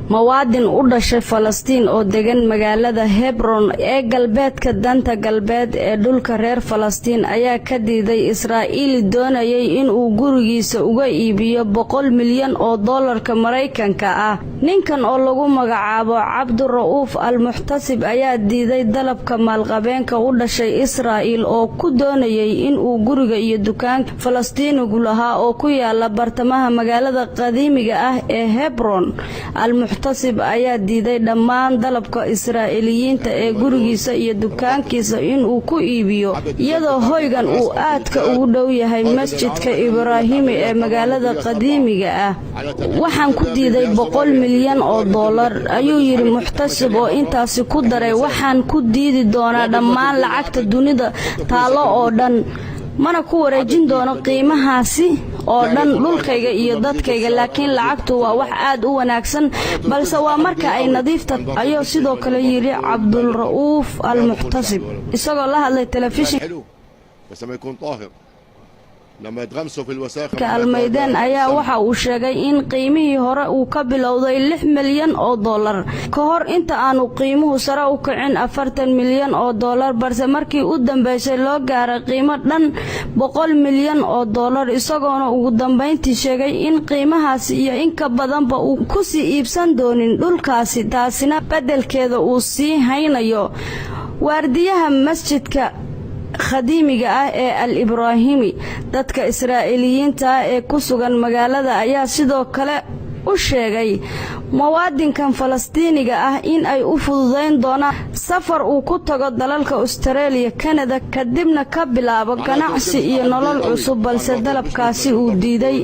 muwaadin u dhashay Falastiin oo degan magaalada Hebron ee galbeedka danta galbeed ee dhulka reer Falastiin ayaa ka diiday Israa'iil doonayay in uu gurigiisa uga iibiyo $100 milyan oo dollarka Mareykanka ah. ninkan oo lagu magacaabo Cabdurauf al-Muhtasib ayaa diiday dalabka maalqabeenka u dhashay Israa'iil oo ku doonayay in uu guriga iyo dukaanka Falastiinigu lahaa oo ku yaala bartamaha magaalada qadiimiga ah ee Hebron. al-Muhtasib ayaa diiday dhammaan dalabka Israa'iiliyiinta ee gurigiisa iyo dukaankiisa in uu ku iibiyo iyadoo hoygan uu aadka ugu dhow yahay masjidka Ibraahimi ee magaalada qadiimiga ah. waxaan ku diiday $100 milyan oo dollar ayuu yiri Muhtasib oo intaasi ku daray waxaan ku diidi doonaa dhammaan lacagta dunida taalo oo dhan mana ku wareejin doono qiimahaasi oo dhan dhulkayga iyo dadkayga laakiin lacagtu waa wax aad u wanaagsan balse waa marka ay nadiifta ayuu sidoo kale yiri Cabdurauf al-Muhtasib isagoo la hadlay telefishin Almeydaan ayaa waxa uu sheegay in qiimihii hore uu ka bilowday $6 milyan oo dollar ka hor inta aanu qiimuhu sare u kicin $40 milyan oo dollar balse markii u dambeysay loo gaaray qiimo dhan $100 milyan oo dollar isagoona ugu dambeyntii sheegay in qiimahaasi iyo in ka badanba uu ku sii iibsan doonin dhulkaasi taasina bedelkeeda uu sii haynayo waardiyaha masjidka khadiimiga ah ee al-Ibraahimi. dadka Israa'iiliyiinta ee ku sugan magaalada ayaa sidoo kale u sheegay muwaadinkan Falastiiniga ah in ay u fududeyn doonaan safar uu ku tago dalalka Australia, Canada kadibna ka bilaabo ganacsi iyo nolol cusub balse dalabkaasi uu diiday.